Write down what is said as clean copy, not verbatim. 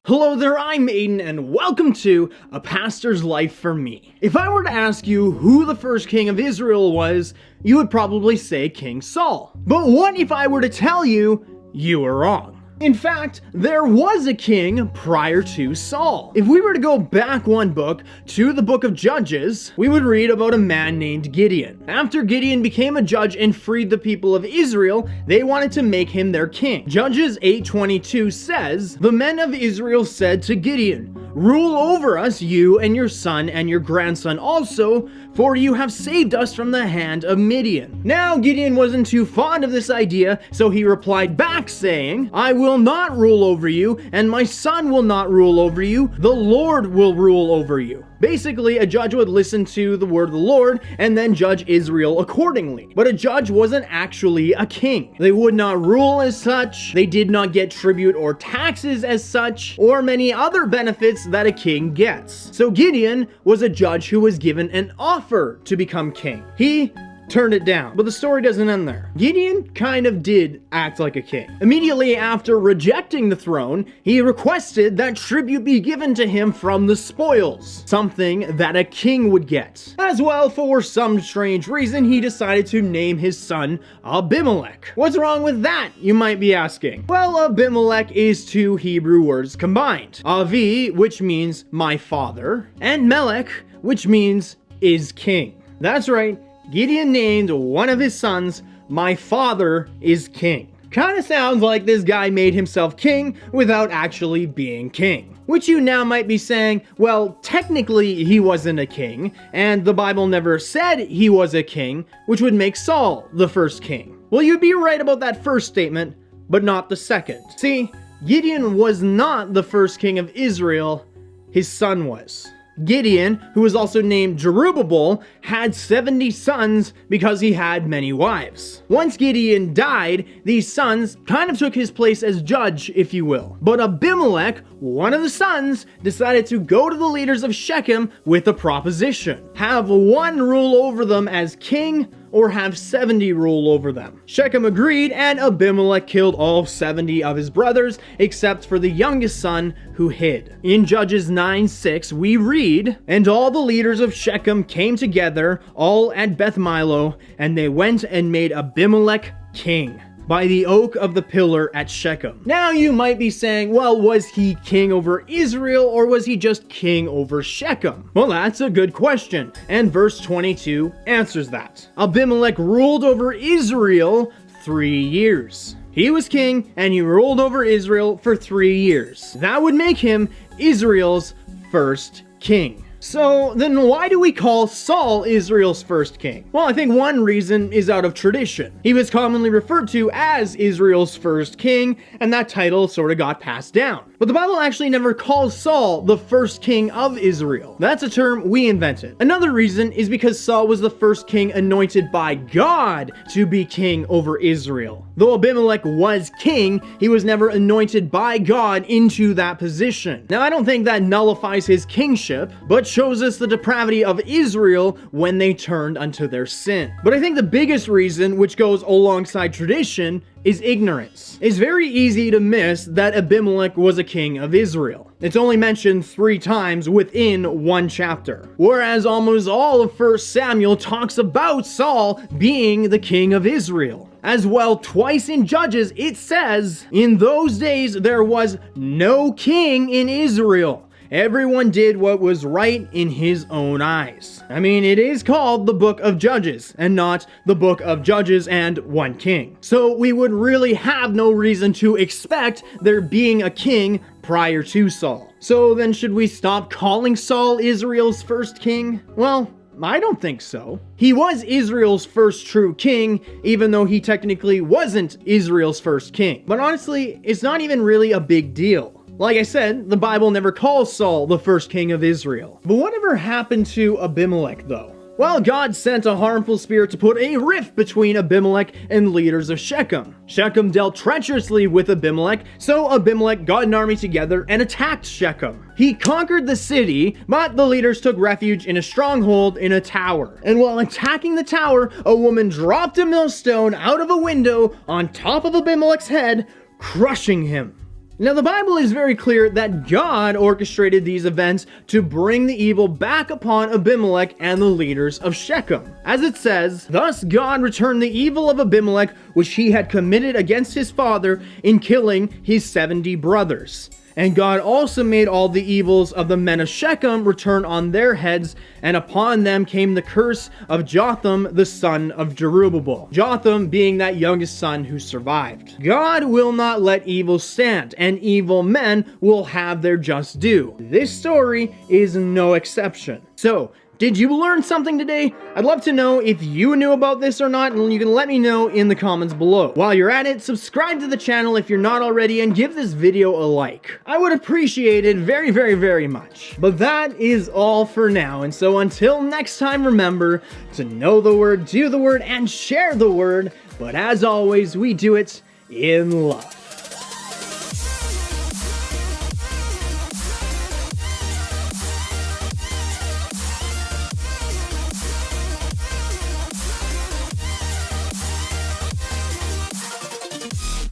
Hello there, I'm Aiden, and welcome to A Pastor's Life for Me. If I were to ask you who the first king of Israel was, you would probably say King Saul. But what if I were to tell you, you were wrong? In fact, there was a king prior to Saul. If we were to go back one book to the book of Judges, we would read about a man named Gideon. After Gideon became a judge and freed the people of Israel, they wanted to make him their king. Judges 8:22 says, "The men of Israel said to Gideon, 'Rule over us, you and your son and your grandson also, for you have saved us from the hand of Midian.' Now Gideon wasn't too fond of this idea, so he replied back saying, 'I will not rule over you, and my son will not rule over you. The Lord will rule over you.'" Basically, a judge would listen to the word of the Lord and then judge Israel accordingly. But a judge wasn't actually a king. They would not rule as such, they did not get tribute or taxes as such, or many other benefits that a king gets. So Gideon was a judge who was given an offer to become king. He turned it down. But the story doesn't end there. Gideon kind of did act like a king. Immediately after rejecting the throne, he requested that tribute be given to him from the spoils, something that a king would get. As well, for some strange reason, he decided to name his son Abimelech. What's wrong with that, you might be asking? Well, Abimelech is two Hebrew words combined. Avi, which means my father, and Melech, which means is king. That's right. Gideon named one of his sons, "My father is king." Kinda sounds like this guy made himself king without actually being king. Which you now might be saying, well, technically he wasn't a king, and the Bible never said he was a king, which would make Saul the first king. Well, you'd be right about that first statement, but not the second. See, Gideon was not the first king of Israel, his son was. Gideon, who was also named Jerubbaal, had 70 sons because he had many wives. Once Gideon died, these sons kind of took his place as judge, if you will. But Abimelech, one of the sons, decided to go to the leaders of Shechem with a proposition. Have one rule over them as king, or have 70 rule over them. Shechem agreed, and Abimelech killed all 70 of his brothers, except for the youngest son, who hid. In Judges 9:6, we read, "And all the leaders of Shechem came together, all at Beth Milo, and they went and made Abimelech king by the oak of the pillar at Shechem." Now you might be saying, well, was he king over Israel, or was he just king over Shechem? Well, that's a good question, and verse 22 answers that. Abimelech ruled over Israel 3 years. He was king, and he ruled over Israel for 3 years. That would make him Israel's first king. So then why do we call Saul Israel's first king? Well, I think one reason is out of tradition. He was commonly referred to as Israel's first king, and that title sort of got passed down. But the Bible actually never calls Saul the first king of Israel. That's a term we invented. Another reason is because Saul was the first king anointed by God to be king over Israel. Though Abimelech was king, he was never anointed by God into that position. Now, I don't think that nullifies his kingship, but shows us the depravity of Israel when they turned unto their sin. But I think the biggest reason, which goes alongside tradition, is ignorance. It's very easy to miss that Abimelech was a king of Israel. It's only mentioned 3 times within one chapter. Whereas almost all of 1 Samuel talks about Saul being the king of Israel. As well, twice in Judges it says, "In those days there was no king in Israel. Everyone did what was right in his own eyes." I mean, it is called the Book of Judges, and not the Book of Judges and One King. So we would really have no reason to expect there being a king prior to Saul. So then should we stop calling Saul Israel's first king? Well, I don't think so. He was Israel's first true king, even though he technically wasn't Israel's first king. But honestly, it's not even really a big deal. Like I said, the Bible never calls Saul the first king of Israel. But whatever happened to Abimelech, though? Well, God sent a harmful spirit to put a rift between Abimelech and leaders of Shechem. Shechem dealt treacherously with Abimelech, so Abimelech got an army together and attacked Shechem. He conquered the city, but the leaders took refuge in a stronghold in a tower. And while attacking the tower, a woman dropped a millstone out of a window on top of Abimelech's head, crushing him. Now, the Bible is very clear that God orchestrated these events to bring the evil back upon Abimelech and the leaders of Shechem. As it says, "Thus God returned the evil of Abimelech, which he had committed against his father in killing his 70 brothers. And God also made all the evils of the men of Shechem return on their heads, and upon them came the curse of Jotham the son of Jerubbaal." Jotham being that youngest son who survived. God will not let evil stand, and evil men will have their just due. This story is no exception. So, did you learn something today? I'd love to know if you knew about this or not, and you can let me know in the comments below. While you're at it, subscribe to the channel if you're not already, and give this video a like. I would appreciate it very, very, very much. But that is all for now, and so until next time, remember to know the word, do the word, and share the word. But as always, we do it in love.